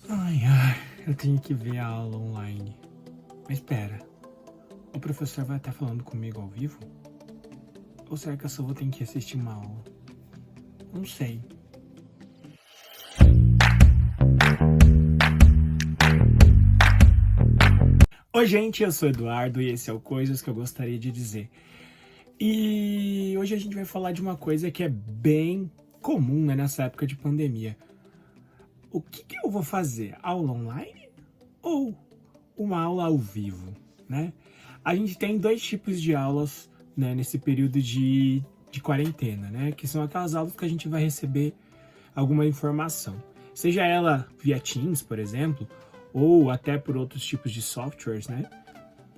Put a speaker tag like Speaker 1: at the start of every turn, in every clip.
Speaker 1: Ai, eu tenho que ver a aula online. Mas espera, o professor vai estar falando comigo ao vivo? Ou será que eu só vou ter que assistir uma aula? Não sei. Oi, gente, eu sou o Eduardo e esse é o Coisas que eu gostaria de dizer. E hoje a gente vai falar de uma coisa que é bem comum, né, nessa época de pandemia. O que eu vou fazer? Aula online ou uma aula ao vivo, né? A gente tem dois tipos de aulas, né, nesse período de quarentena, né? Que são aquelas aulas que a gente vai receber alguma informação. Seja ela via Teams, por exemplo, ou até por outros tipos de softwares, né?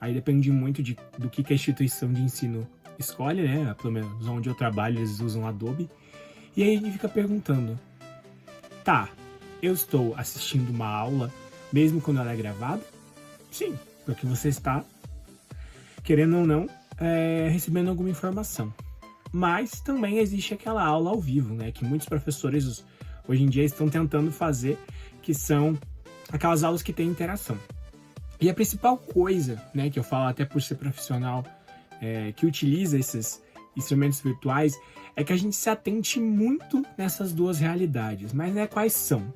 Speaker 1: Aí depende muito do que a instituição de ensino escolhe, né? Pelo menos onde eu trabalho, eles usam Adobe. E aí a gente fica perguntando, tá, eu estou assistindo uma aula mesmo quando ela é gravada? Sim, porque você está, querendo ou não, recebendo alguma informação. Mas também existe aquela aula ao vivo, né? Que muitos professores hoje em dia estão tentando fazer, que são aquelas aulas que têm interação. E a principal coisa, né, que eu falo até por ser profissional, que utiliza esses instrumentos virtuais, é que a gente se atente muito nessas duas realidades. Mas, né, quais são?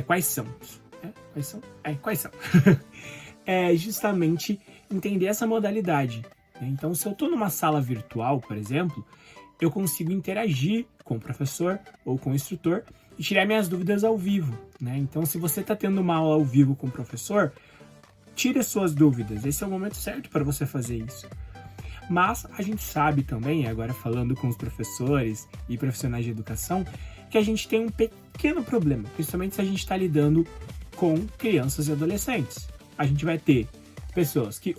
Speaker 1: Quais são? Quais são? Quais são? É justamente entender essa modalidade. Né? Então, se eu estou numa sala virtual, por exemplo, eu consigo interagir com o professor ou com o instrutor e tirar minhas dúvidas ao vivo. Né? Então, se você está tendo uma aula ao vivo com o professor, tire as suas dúvidas. Esse é o momento certo para você fazer isso. Mas a gente sabe também, agora falando com os professores e profissionais de educação, que a gente tem um pequeno problema, principalmente se a gente está lidando com crianças e adolescentes. A gente vai ter pessoas que,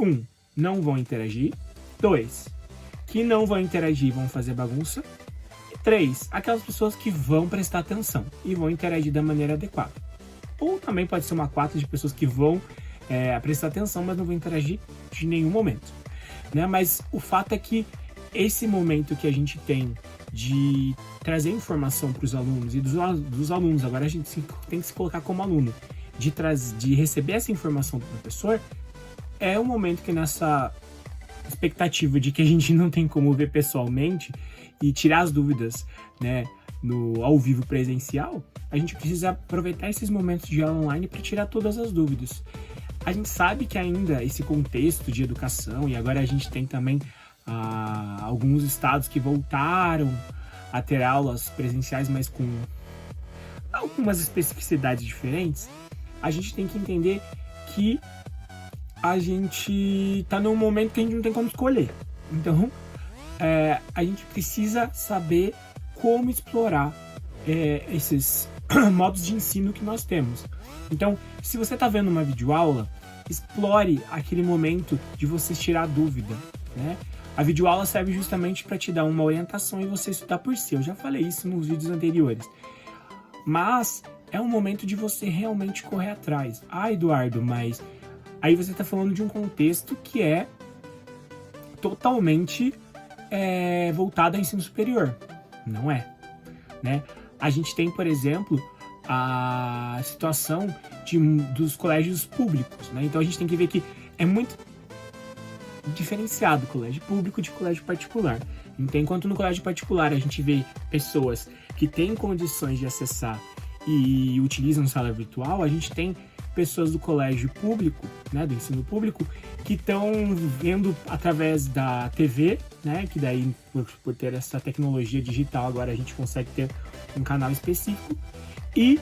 Speaker 1: não vão interagir, 2, que não vão interagir e vão fazer bagunça, e 3, aquelas pessoas que vão prestar atenção e vão interagir da maneira adequada. Ou também pode ser uma 4 de pessoas que vão prestar atenção, mas não vão interagir de nenhum momento. Né? Mas o fato é que esse momento que a gente tem de trazer informação para os alunos e dos alunos, agora a gente tem que se colocar como aluno, de receber essa informação do professor, é um momento que nessa expectativa de que a gente não tem como ver pessoalmente e tirar as dúvidas, né, no ao vivo presencial, a gente precisa aproveitar esses momentos de aula online para tirar todas as dúvidas. A gente sabe que ainda esse contexto de educação, e agora a gente tem também alguns estados que voltaram a ter aulas presenciais, mas com algumas especificidades diferentes, a gente tem que entender que a gente está num momento que a gente não tem como escolher. Então, a gente precisa saber como explorar esses modos de ensino que nós temos. Então, se você está vendo uma videoaula, explore aquele momento de você tirar dúvida, né? A videoaula serve justamente para te dar uma orientação e você estudar por si. Eu já falei isso nos vídeos anteriores. Mas é um momento de você realmente correr atrás. Ah, Eduardo, mas aí você está falando de um contexto que é totalmente voltado ao ensino superior. Não é, né? A gente tem, por exemplo, a situação dos colégios públicos, né? Então a gente tem que ver que é muito diferenciado colégio público de colégio particular. Então, enquanto no colégio particular a gente vê pessoas que têm condições de acessar e utilizam sala virtual, a gente tem pessoas do colégio público, né, do ensino público, que estão vendo através da TV, né, que daí por ter essa tecnologia digital agora a gente consegue ter um canal específico, e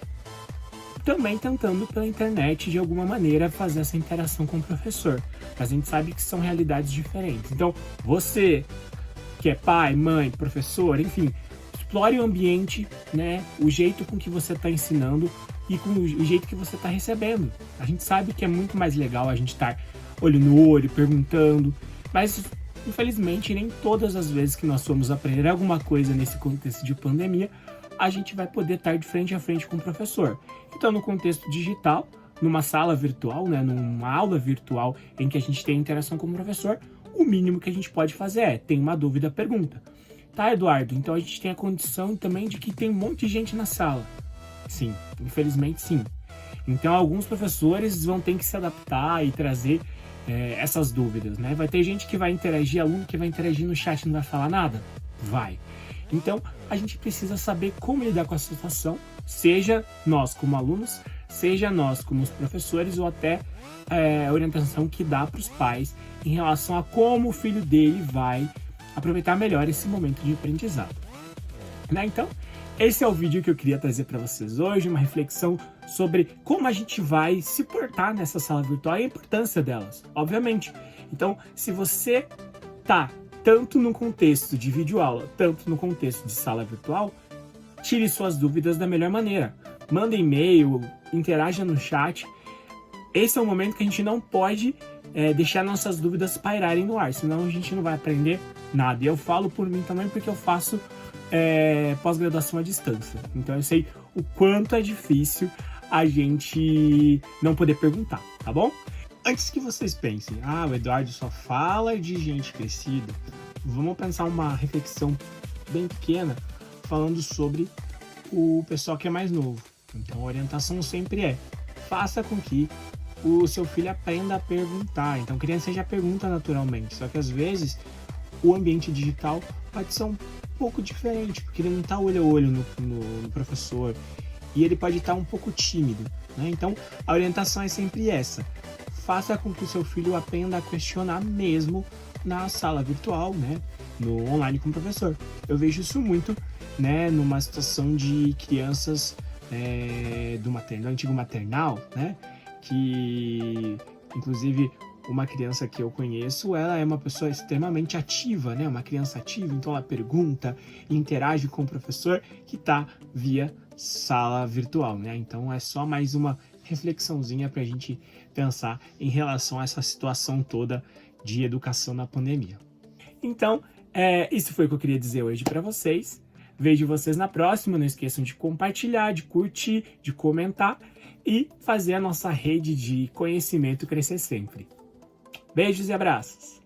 Speaker 1: também tentando pela internet de alguma maneira fazer essa interação com o professor. Mas a gente sabe que são realidades diferentes. Então, você que é pai, mãe, professor, enfim, explore o ambiente, né, o jeito com que você está ensinando e com o jeito que você está recebendo. A gente sabe que é muito mais legal a gente estar olho no olho, perguntando, mas infelizmente nem todas as vezes que nós formos aprender alguma coisa nesse contexto de pandemia, a gente vai poder estar de frente a frente com o professor. Então, no contexto digital, numa sala virtual, né, numa aula virtual em que a gente tem interação com o professor, o mínimo que a gente pode fazer tem uma dúvida, pergunta. Tá, Eduardo? Então a gente tem a condição também de que tem um monte de gente na sala. Sim, infelizmente sim. Então, alguns professores vão ter que se adaptar e trazer essas dúvidas, né? Vai ter gente que vai interagir, aluno que vai interagir no chat e não vai falar nada? Vai. Então, a gente precisa saber como lidar com a situação, seja nós como alunos, seja nós como os professores, ou até a orientação que dá para os pais em relação a como o filho dele vai aproveitar melhor esse momento de aprendizado. Né? Então, esse é o vídeo que eu queria trazer para vocês hoje, uma reflexão sobre como a gente vai se portar nessa sala virtual e a importância delas, obviamente. Então, se você tá tanto no contexto de videoaula, tanto no contexto de sala virtual, tire suas dúvidas da melhor maneira. Manda e-mail, interaja no chat. Esse é o momento que a gente não pode deixar nossas dúvidas pairarem no ar, senão a gente não vai aprender nada. E eu falo por mim também porque eu faço pós-graduação à distância. Então eu sei o quanto é difícil a gente não poder perguntar, tá bom? Antes que vocês pensem, o Eduardo só fala de gente crescida, vamos pensar uma reflexão bem pequena falando sobre o pessoal que é mais novo. Então a orientação sempre faça com que o seu filho aprenda a perguntar. Então criança já pergunta naturalmente, só que às vezes o ambiente digital pode ser um pouco diferente, porque ele não está olho a olho no professor e ele pode estar um pouco tímido, né? Então a orientação é sempre essa: faça com que o seu filho aprenda a questionar mesmo na sala virtual, né? No online com o professor. Eu vejo isso muito, né? Numa situação de crianças do antigo maternal, né? Que, inclusive, uma criança que eu conheço, ela é uma pessoa extremamente ativa, né? Uma criança ativa, então ela pergunta, interage com o professor que está via sala virtual, né? Então é só mais uma reflexãozinha para a gente pensar em relação a essa situação toda de educação na pandemia. Então, isso foi o que eu queria dizer hoje para vocês. Vejo vocês na próxima. Não esqueçam de compartilhar, de curtir, de comentar e fazer a nossa rede de conhecimento crescer sempre. Beijos e abraços!